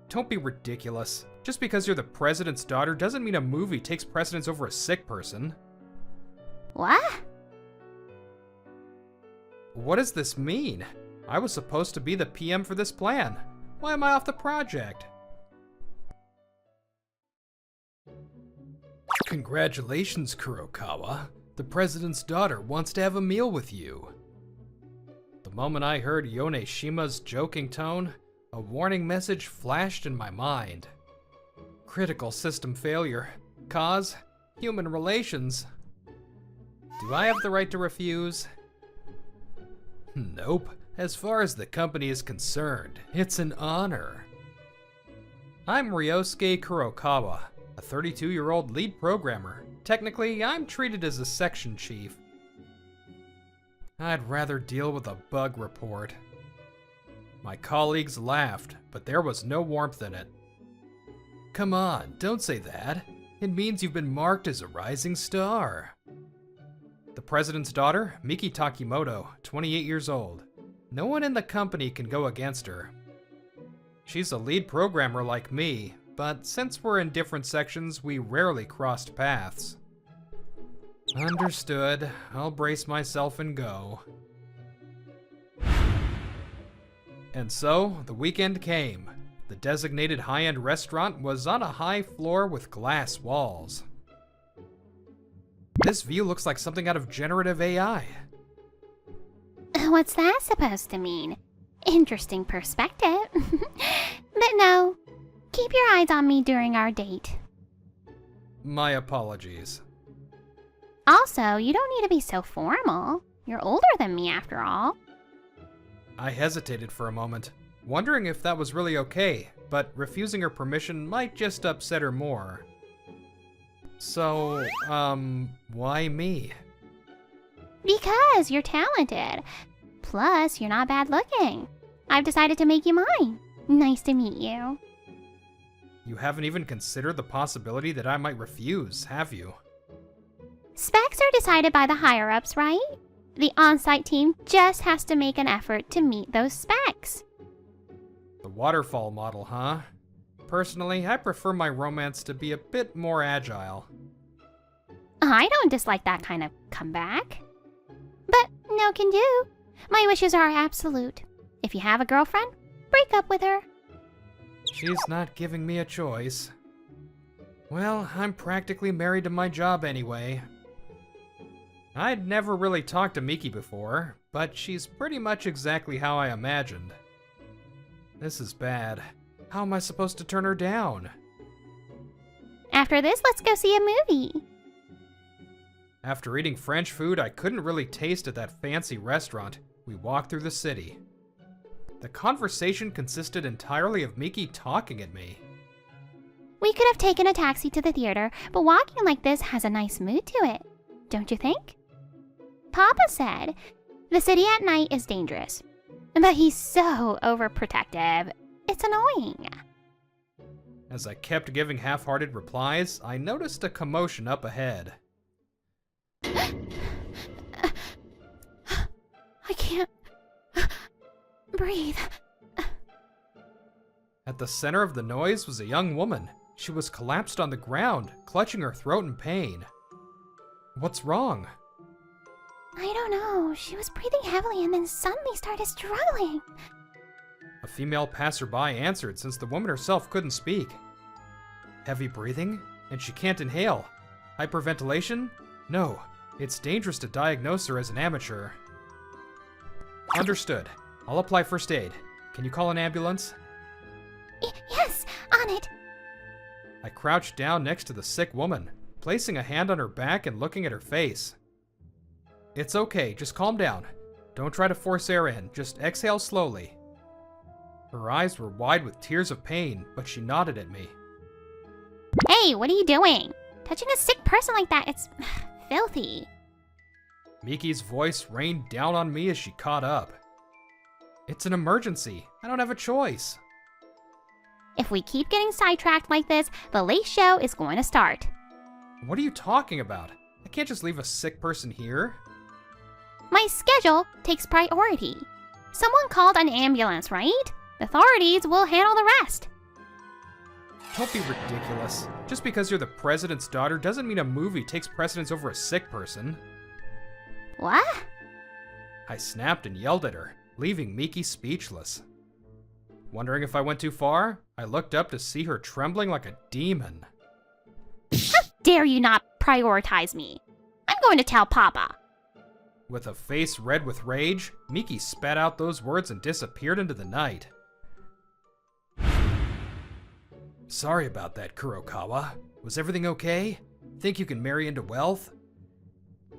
Don't be ridiculous. Just because you're the president's daughter doesn't mean a movie takes precedence over a sick person. What? What does this mean? I was supposed to be the PM for this plan. Why am I off the project? Congratulations, Kurokawa. The president's daughter wants to have a meal with you. The moment I heard Yoneshima's joking tone, a warning message flashed in my mind. Critical system failure. Cause? Human relations. Do I have the right to refuse? Nope. As far as the company is concerned, it's an honor. I'm Ryosuke Kurokawa, a 32-year-old lead programmer. Technically, I'm treated as a section chief. I'd rather deal with a bug report. My colleagues laughed, but there was no warmth in it. Come on, don't say that. It means you've been marked as a rising star. The president's daughter, Miki Takimoto, 28 years old. No one in the company can go against her. She's a lead programmer like me, but since we're in different sections, we rarely crossed paths. Understood. I'll brace myself and go. And so, the weekend came. The designated high-end restaurant was on a high floor with glass walls. This view looks like something out of generative AI. What's that supposed to mean? Interesting perspective. But no, keep your eyes on me during our date. My apologies. Also, you don't need to be so formal. You're older than me after all. I hesitated for a moment, wondering if that was really okay, but refusing her permission might just upset her more. So, why me? Because you're talented. Plus, you're not bad looking. I've decided to make you mine. Nice to meet you. You haven't even considered the possibility that I might refuse, have you? Specs are decided by the higher-ups, right? The on-site team just has to make an effort to meet those specs. The waterfall model, huh? Personally, I prefer my romance to be a bit more agile. I don't dislike that kind of comeback. But no can do. My wishes are absolute. If you have a girlfriend, break up with her. She's not giving me a choice. Well, I'm practically married to my job anyway. I'd never really talked to Miki before, but she's pretty much exactly how I imagined. This is bad. How am I supposed to turn her down? After this, let's go see a movie. After eating French food I couldn't really taste at that fancy restaurant, we walked through the city. The conversation consisted entirely of Miki talking at me. We could have taken a taxi to the theater, but walking like this has a nice mood to it, don't you think? Papa said, the city at night is dangerous, but he's so overprotective. It's annoying. As I kept giving half-hearted replies, I noticed a commotion up ahead. I can't breathe. At the center of the noise was a young woman. She was collapsed on the ground, clutching her throat in pain. What's wrong? I don't know. She was breathing heavily and then suddenly started struggling. A female passerby answered since the woman herself couldn't speak. Heavy breathing? And she can't inhale. Hyperventilation? No, it's dangerous to diagnose her as an amateur. Understood. I'll apply first aid. Can you call an ambulance? Yes, on it. I crouched down next to the sick woman, placing a hand on her back and looking at her face. It's okay, just calm down. Don't try to force air in, just exhale slowly. Her eyes were wide with tears of pain, but she nodded at me. Hey, what are you doing? Touching a sick person like that, it's filthy. Miki's voice rained down on me as she caught up. It's an emergency. I don't have a choice. If we keep getting sidetracked like this, the late show is going to start. What are you talking about? I can't just leave a sick person here. My schedule takes priority. Someone called an ambulance, right? The authorities will handle the rest. Don't be ridiculous. Just because you're the president's daughter doesn't mean a movie takes precedence over a sick person. What? I snapped and yelled at her, leaving Miki speechless. Wondering if I went too far, I looked up to see her trembling like a demon. How dare you not prioritize me? I'm going to tell Papa. With a face red with rage, Miki spat out those words and disappeared into the night. Sorry about that, Kurokawa. Was everything okay? Think you can marry into wealth?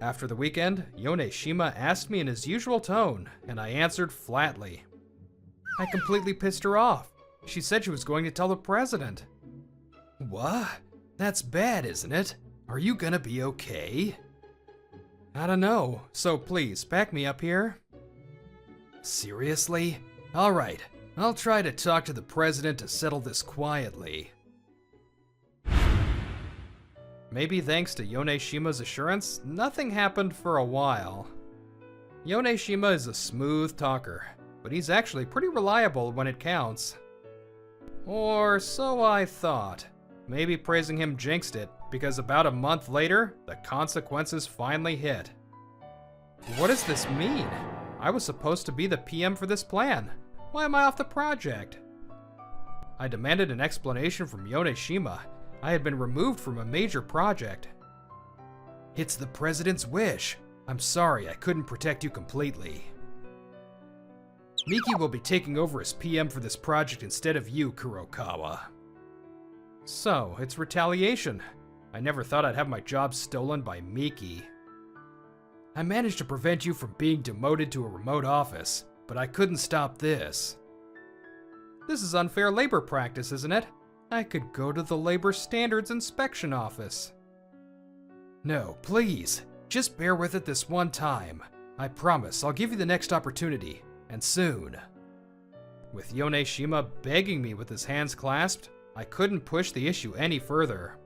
After the weekend, Yone Shima asked me in his usual tone, and I answered flatly. I completely pissed her off. She said she was going to tell the president. What? That's bad, isn't it? Are you gonna be okay? I don't know, so please, back me up here. Seriously? Alright, I'll try to talk to the president to settle this quietly. Maybe thanks to Yone Shima's assurance, nothing happened for a while. Yone Shima is a smooth talker, but he's actually pretty reliable when it counts. Or so I thought. Maybe praising him jinxed it, because about a month later, the consequences finally hit. What does this mean? I was supposed to be the PM for this plan. Why am I off the project? I demanded an explanation from Yone Shima. I had been removed from a major project. It's the president's wish. I'm sorry I couldn't protect you completely. Miki will be taking over as PM for this project instead of you, Kurokawa. So, it's retaliation. I never thought I'd have my job stolen by Miki. I managed to prevent you from being demoted to a remote office, but I couldn't stop this. This is unfair labor practice, isn't it? I could go to the Labor Standards Inspection Office. No, please, just bear with it this one time. I promise I'll give you the next opportunity, and soon. With Yone Shima begging me with his hands clasped, I couldn't push the issue any further.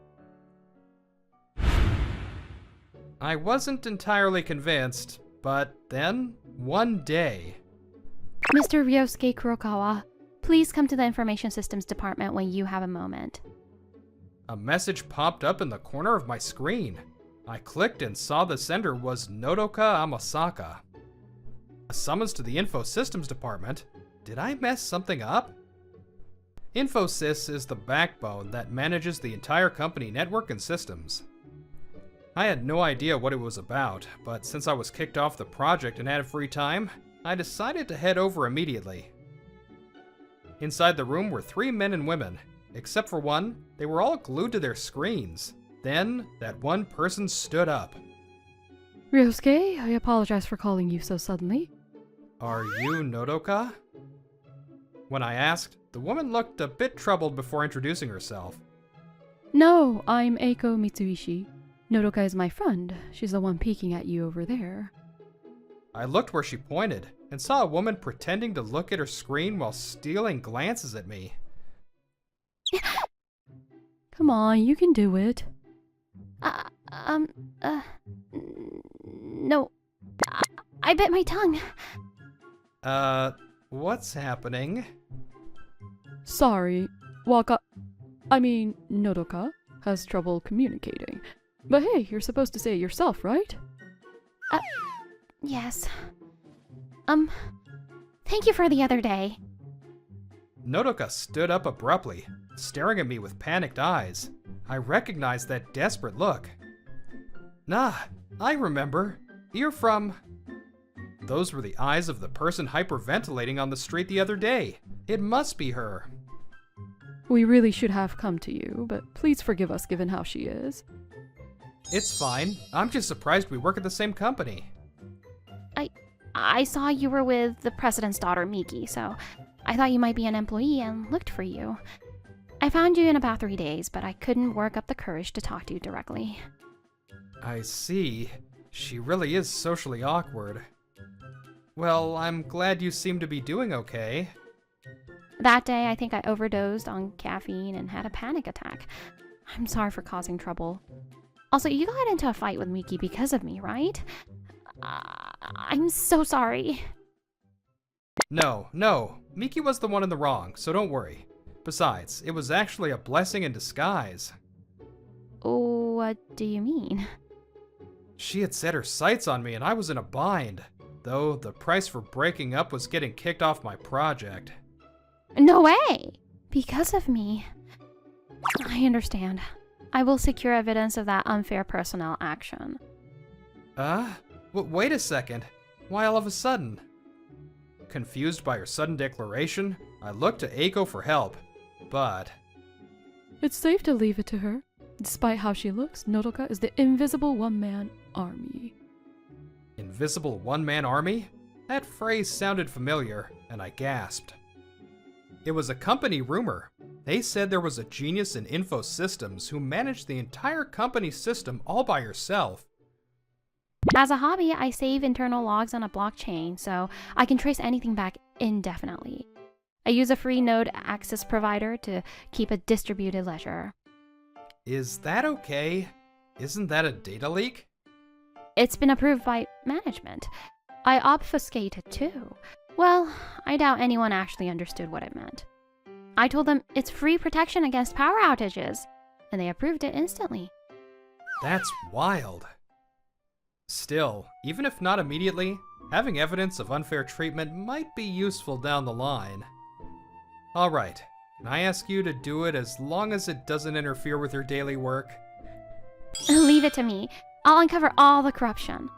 I wasn't entirely convinced, but then, one day... Mr. Ryosuke Kurokawa, please come to the Information Systems Department when you have a moment. A message popped up in the corner of my screen. I clicked and saw the sender was Nodoka Amasaka. A summons to the Info Systems Department? Did I mess something up? Infosys is the backbone that manages the entire company network and systems. I had no idea what it was about, but since I was kicked off the project and had free time, I decided to head over immediately. Inside the room were 3 men and women. Except for one, they were all glued to their screens. Then, that one person stood up. Ryosuke, I apologize for calling you so suddenly. Are you Nodoka? When I asked, the woman looked a bit troubled before introducing herself. No, I'm Eiko Mitsuishi. Nodoka is my friend. She's the one peeking at you over there. I looked where she pointed, and saw a woman pretending to look at her screen while stealing glances at me. Come on, you can do it. No. I bit my tongue. What's happening? Sorry, Nodoka has trouble communicating. But hey, you're supposed to say it yourself, right? Yes. Thank you for the other day. Nodoka stood up abruptly, staring at me with panicked eyes. I recognized that desperate look. Nah, I remember. You're from... Those were the eyes of the person hyperventilating on the street the other day. It must be her. We really should have come to you, but please forgive us given how she is. It's fine. I'm just surprised we work at the same company. I saw you were with the president's daughter, Miki, so I thought you might be an employee and looked for you. I found you in about 3 days, but I couldn't work up the courage to talk to you directly. I see. She really is socially awkward. Well, I'm glad you seem to be doing okay. That day, I think I overdosed on caffeine and had a panic attack. I'm sorry for causing trouble. Also, you got into a fight with Miki because of me, right? I'm so sorry. No. Miki was the one in the wrong, so don't worry. Besides, it was actually a blessing in disguise. What do you mean? She had set her sights on me and I was in a bind, though the price for breaking up was getting kicked off my project. No way! Because of me. I understand. I will secure evidence of that unfair personnel action. Wait a second. Why all of a sudden? Confused by her sudden declaration, I looked to Eiko for help, but... It's safe to leave it to her. Despite how she looks, Nodoka is the invisible one-man army. Invisible one-man army? That phrase sounded familiar, and I gasped. It was a company rumor. They said there was a genius in info systems who managed the entire company system all by herself. As a hobby, I save internal logs on a blockchain, so I can trace anything back indefinitely. I use a free node access provider to keep a distributed ledger. Is that okay? Isn't that a data leak? It's been approved by management. I obfuscated too. Well, I doubt anyone actually understood what it meant. I told them it's free protection against power outages, and they approved it instantly. That's wild. Still, even if not immediately, having evidence of unfair treatment might be useful down the line. Alright, can I ask you to do it as long as it doesn't interfere with your daily work? Leave it to me. I'll uncover all the corruption.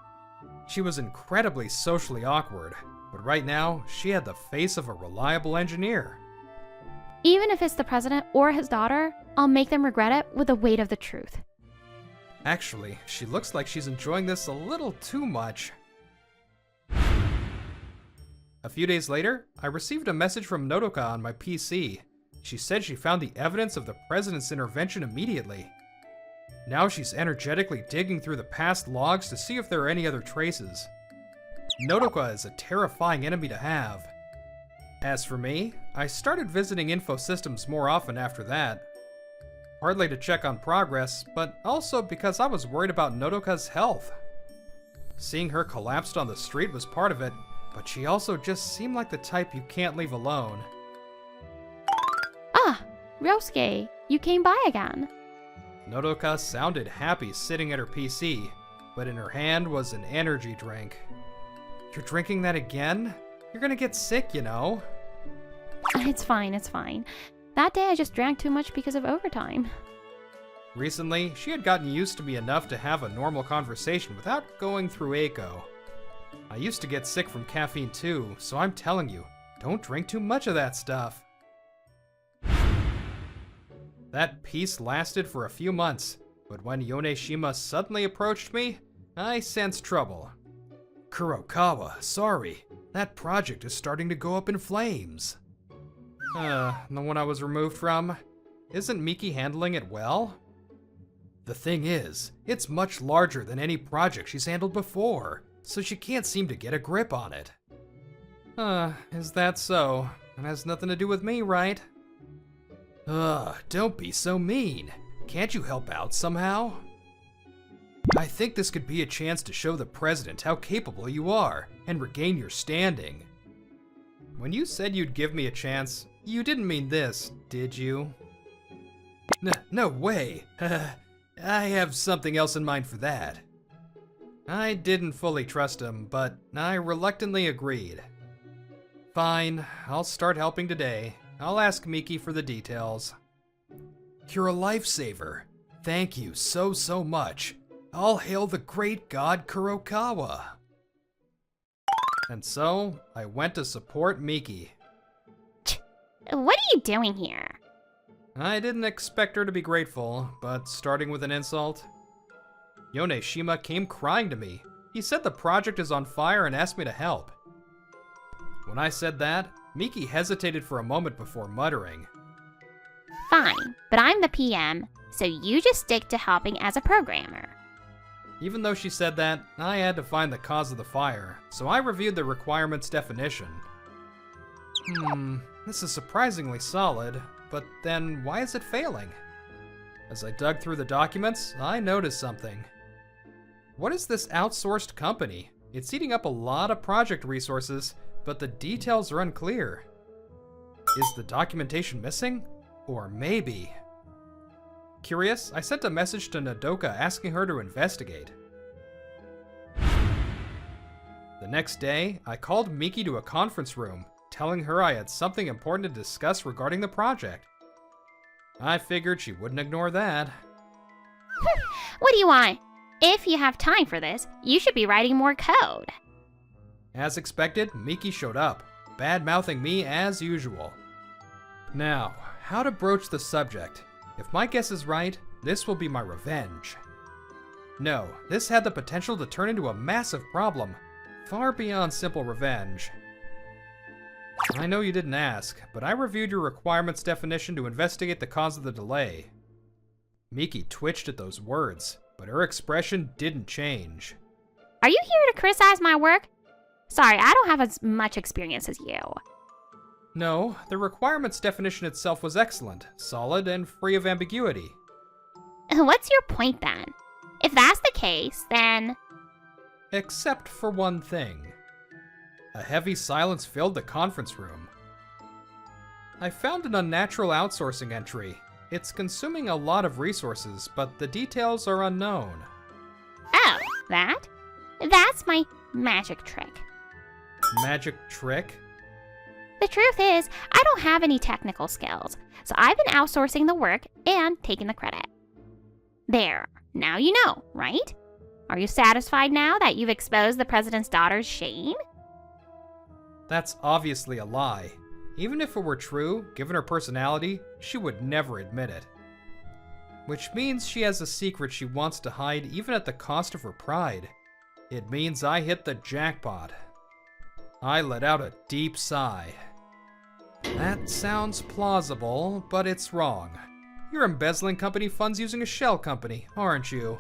She was incredibly socially awkward, but right now, she had the face of a reliable engineer. Even if it's the president or his daughter, I'll make them regret it with the weight of the truth. Actually, she looks like she's enjoying this a little too much. A few days later, I received a message from Nodoka on my PC. She said she found the evidence of the president's intervention immediately. Now she's energetically digging through the past logs to see if there are any other traces. Nodoka is a terrifying enemy to have. As for me, I started visiting info systems more often after that. Partly to check on progress, but also because I was worried about Nodoka's health. Seeing her collapsed on the street was part of it, but she also just seemed like the type you can't leave alone. Ah, Ryosuke, you came by again. Nodoka sounded happy sitting at her PC, but in her hand was an energy drink. You're drinking that again? You're gonna get sick, you know. It's fine. That day I just drank too much because of overtime. Recently, she had gotten used to me enough to have a normal conversation without going through Eiko. I used to get sick from caffeine too, so I'm telling you, don't drink too much of that stuff. That peace lasted for a few months, but when Yoneshima suddenly approached me, I sensed trouble. Kurokawa, sorry, that project is starting to go up in flames. The one I was removed from? Isn't Miki handling it well? The thing is, it's much larger than any project she's handled before, so she can't seem to get a grip on it. Is that so? It has nothing to do with me, right? Don't be so mean. Can't you help out somehow? I think this could be a chance to show the president how capable you are, and regain your standing. When you said you'd give me a chance, you didn't mean this, did you? No way! I have something else in mind for that. I didn't fully trust him, but I reluctantly agreed. Fine, I'll start helping today. I'll ask Miki for the details. You're a lifesaver. Thank you so much. All hail the great god Kurokawa. And so, I went to support Miki. What are you doing here? I didn't expect her to be grateful, but starting with an insult. Yoneshima came crying to me. He said the project is on fire and asked me to help. When I said that, Miki hesitated for a moment before muttering. Fine, but I'm the PM, so you just stick to helping as a programmer. Even though she said that, I had to find the cause of the fire, so I reviewed the requirement's definition. This is surprisingly solid, but then why is it failing? As I dug through the documents, I noticed something. What is this outsourced company? It's eating up a lot of project resources, but the details are unclear. Is the documentation missing? Or maybe... Curious, I sent a message to Nodoka asking her to investigate. The next day, I called Miki to a conference room, telling her I had something important to discuss regarding the project. I figured she wouldn't ignore that. What do you want? If you have time for this, you should be writing more code. As expected, Miki showed up, bad-mouthing me as usual. Now, how to broach the subject? If my guess is right, this will be my revenge. No, this had the potential to turn into a massive problem, far beyond simple revenge. I know you didn't ask, but I reviewed your requirements definition to investigate the cause of the delay. Miki twitched at those words, but her expression didn't change. Are you here to criticize my work? Sorry, I don't have as much experience as you. No, the requirements definition itself was excellent, solid, and free of ambiguity. What's your point then? If that's the case, then... Except for one thing. A heavy silence filled the conference room. I found an unnatural outsourcing entry. It's consuming a lot of resources, but the details are unknown. Oh, that? That's my magic trick. Magic trick? The truth is, I don't have any technical skills, so I've been outsourcing the work and taking the credit. There, now you know, right? Are you satisfied now that you've exposed the president's daughter's shame? That's obviously a lie. Even if it were true, given her personality, she would never admit it. Which means she has a secret she wants to hide even at the cost of her pride. It means I hit the jackpot. I let out a deep sigh. That sounds plausible, but it's wrong. You're embezzling company funds using a shell company, aren't you?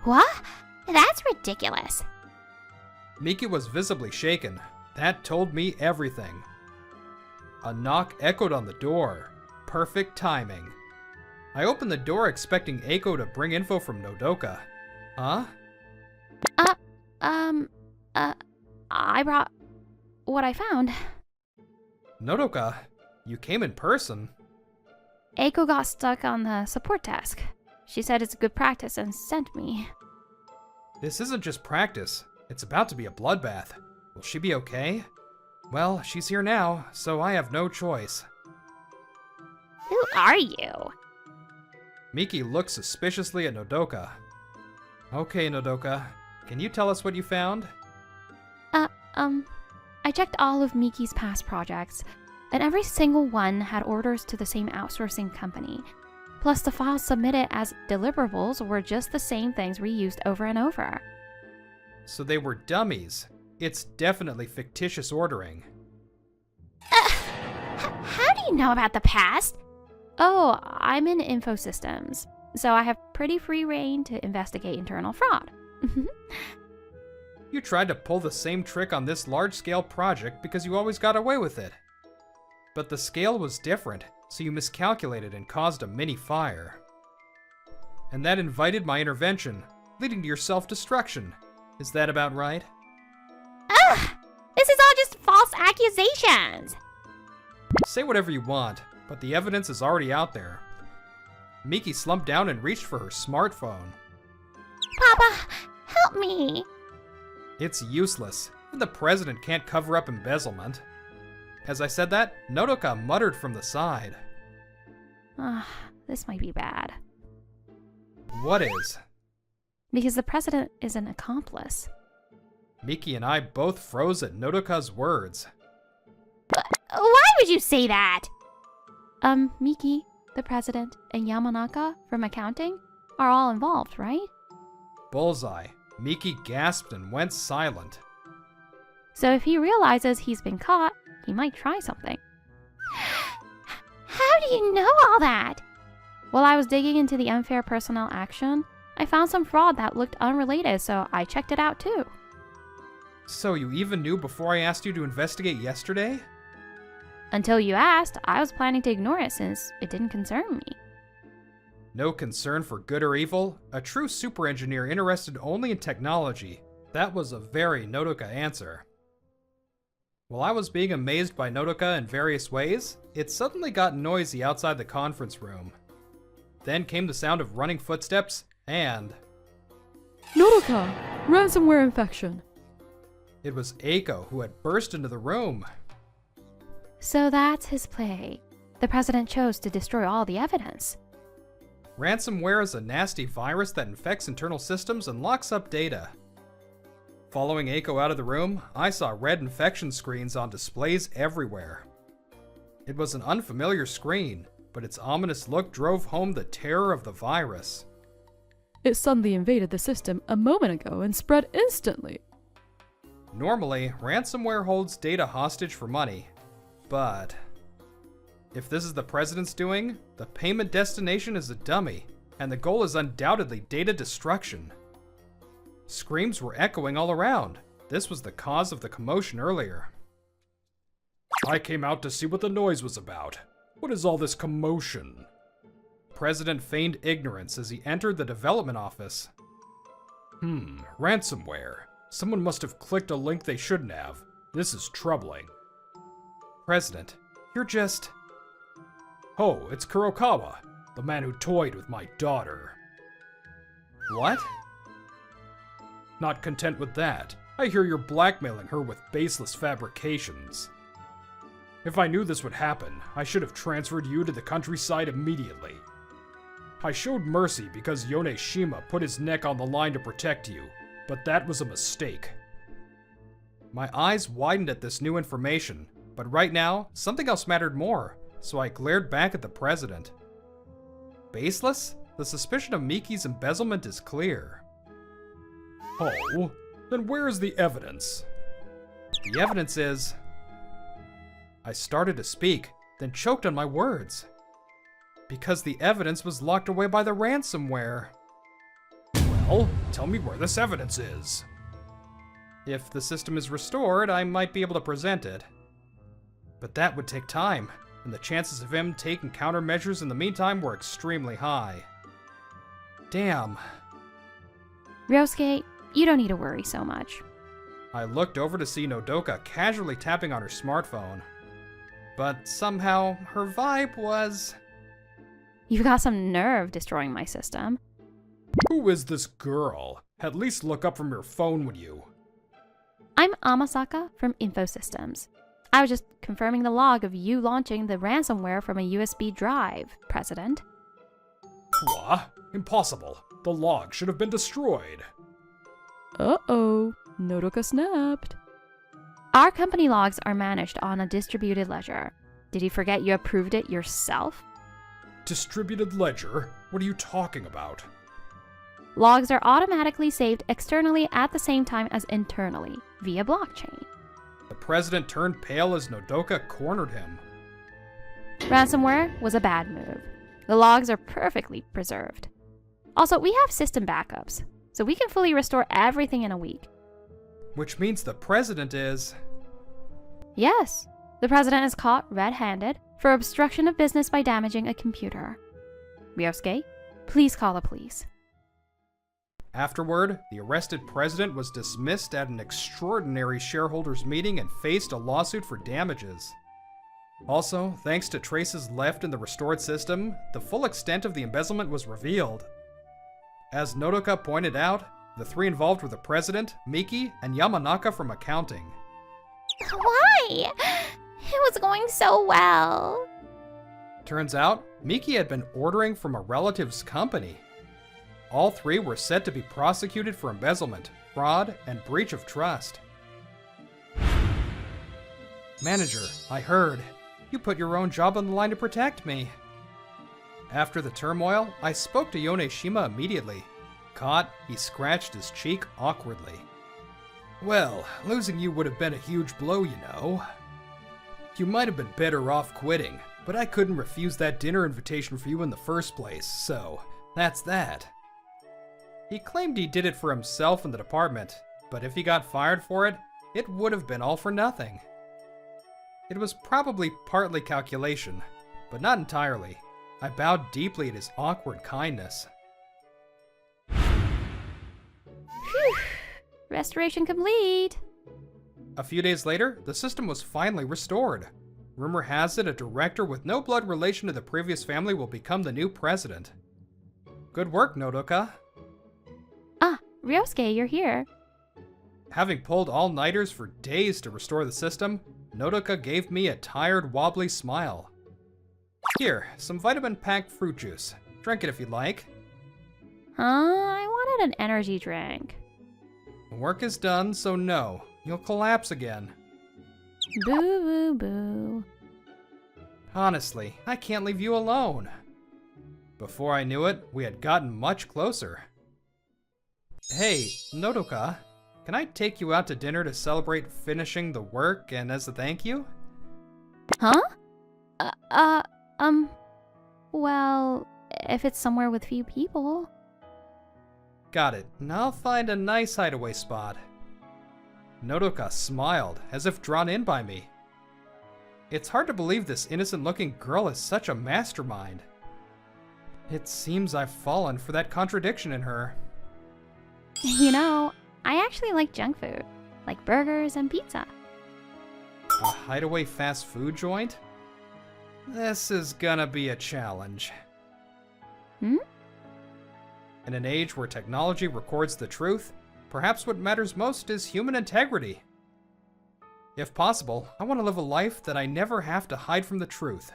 What? That's ridiculous. Miki was visibly shaken. That told me everything. A knock echoed on the door. Perfect timing. I opened the door expecting Eiko to bring info from Nodoka. Huh? I brought what I found. Nodoka, you came in person. Eiko got stuck on the support desk. She said it's good practice and sent me. This isn't just practice. It's about to be a bloodbath. Will she be okay? Well, she's here now, so I have no choice. Who are you? Miki looked suspiciously at Nodoka. Okay, Nodoka, can you tell us what you found? I checked all of Miki's past projects, and every single one had orders to the same outsourcing company. Plus, the files submitted as deliverables were just the same things reused over and over. So they were dummies. It's definitely fictitious ordering. How do you know about the past? Oh, I'm in info systems, so I have pretty free reign to investigate internal fraud. You tried to pull the same trick on this large-scale project because you always got away with it. But the scale was different, so you miscalculated and caused a mini fire. And that invited my intervention, leading to your self-destruction. Is that about right? Ugh! This is all just false accusations! Say whatever you want, but the evidence is already out there. Miki slumped down and reached for her smartphone. Papa, help me! It's useless. Even the president can't cover up embezzlement. As I said that, Nodoka muttered from the side. This might be bad. What is? Because the president is an accomplice. Miki and I both froze at Nodoka's words. Why would you say that? Miki, the president, and Yamanaka from accounting are all involved, right? Bullseye. Miki gasped and went silent. So if he realizes he's been caught, he might try something. How do you know all that? While I was digging into the unfair personnel action, I found some fraud that looked unrelated, so I checked it out too. So you even knew before I asked you to investigate yesterday? Until you asked, I was planning to ignore it since it didn't concern me. No concern for good or evil? A true super engineer interested only in technology. That was a very Nodoka answer. While I was being amazed by Nodoka in various ways, it suddenly got noisy outside the conference room. Then came the sound of running footsteps and... Nodoka! Ransomware infection! It was Eiko who had burst into the room. So that's his play. The president chose to destroy all the evidence. Ransomware is a nasty virus that infects internal systems and locks up data. Following Eiko out of the room, I saw red infection screens on displays everywhere. It was an unfamiliar screen, but its ominous look drove home the terror of the virus. It suddenly invaded the system a moment ago and spread instantly. Normally, ransomware holds data hostage for money, but if this is the president's doing, the payment destination is a dummy, and the goal is undoubtedly data destruction. Screams were echoing all around. This was the cause of the commotion earlier. I came out to see what the noise was about. What is all this commotion? President feigned ignorance as he entered the development office. Ransomware. Someone must have clicked a link they shouldn't have. This is troubling. President, you're just... Oh, it's Kurokawa, the man who toyed with my daughter. What? Not content with that, I hear you're blackmailing her with baseless fabrications. If I knew this would happen, I should have transferred you to the countryside immediately. I showed mercy because Yone Shima put his neck on the line to protect you, but that was a mistake. My eyes widened at this new information, but right now, something else mattered more, so I glared back at the president. Baseless? The suspicion of Miki's embezzlement is clear. Oh, then where is the evidence? The evidence is... I started to speak, then choked on my words. Because the evidence was locked away by the ransomware. Well, tell me where this evidence is. If the system is restored, I might be able to present it. But that would take time, and the chances of him taking countermeasures in the meantime were extremely high. Damn. Ryosuke, you don't need to worry so much. I looked over to see Nodoka casually tapping on her smartphone. But somehow, her vibe was... You've got some nerve destroying my system. Who is this girl? At least look up from your phone, would you? I'm Amasaka from Infosystems. I was just confirming the log of you launching the ransomware from a USB drive, President. What? Impossible. The log should have been destroyed. Uh-oh, Nodoka snapped. Our company logs are managed on a distributed ledger. Did you forget you approved it yourself? Distributed ledger? What are you talking about? Logs are automatically saved externally at the same time as internally, via blockchain. The president turned pale as Nodoka cornered him. Ransomware was a bad move. The logs are perfectly preserved. Also, we have system backups, so we can fully restore everything in a week. Which means the president is... Yes, the president is caught red-handed for obstruction of business by damaging a computer. Ryosuke, please call the police. Afterward, the arrested president was dismissed at an extraordinary shareholders meeting and faced a lawsuit for damages. Also, thanks to traces left in the restored system, the full extent of the embezzlement was revealed. As Nodoka pointed out, the three involved were the president, Miki, and Yamanaka from accounting. Why? It was going so well. Turns out, Miki had been ordering from a relative's company. All three were set to be prosecuted for embezzlement, fraud, and breach of trust. Manager, I heard. You put your own job on the line to protect me. After the turmoil, I spoke to Yone Shima immediately. Caught, he scratched his cheek awkwardly. Well, losing you would have been a huge blow, you know. You might have been better off quitting, but I couldn't refuse that dinner invitation for you in the first place, so that's that. He claimed he did it for himself and the department, but if he got fired for it, it would have been all for nothing. It was probably partly calculation, but not entirely. I bowed deeply at his awkward kindness. Restoration complete. A few days later, the system was finally restored. Rumor has it a director with no blood relation to the previous family will become the new president. Good work, Nodoka. Ah, Ryosuke, you're here. Having pulled all-nighters for days to restore the system, Nodoka gave me a tired, wobbly smile. Here, some vitamin-packed fruit juice. Drink it if you'd like. I wanted an energy drink. The work is done, so no. You'll collapse again. Boo boo boo. Honestly, I can't leave you alone. Before I knew it, we had gotten much closer. Hey, Nodoka, can I take you out to dinner to celebrate finishing the work and as a thank you? Huh? Well, if it's somewhere with few people. Got it. Now I'll find a nice hideaway spot. Nodoka smiled, as if drawn in by me. It's hard to believe this innocent-looking girl is such a mastermind. It seems I've fallen for that contradiction in her. You know, I actually like junk food, like burgers and pizza. A hideaway fast food joint? This is gonna be a challenge. Hmm? In an age where technology records the truth, perhaps what matters most is human integrity. If possible, I want to live a life that I never have to hide from the truth.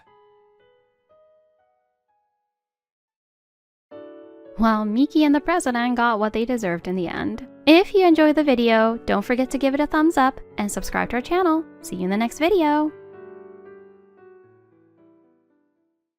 Well, Miki and the president got what they deserved in the end. If you enjoyed the video, don't forget to give it a thumbs up and subscribe to our channel. See you in the next video.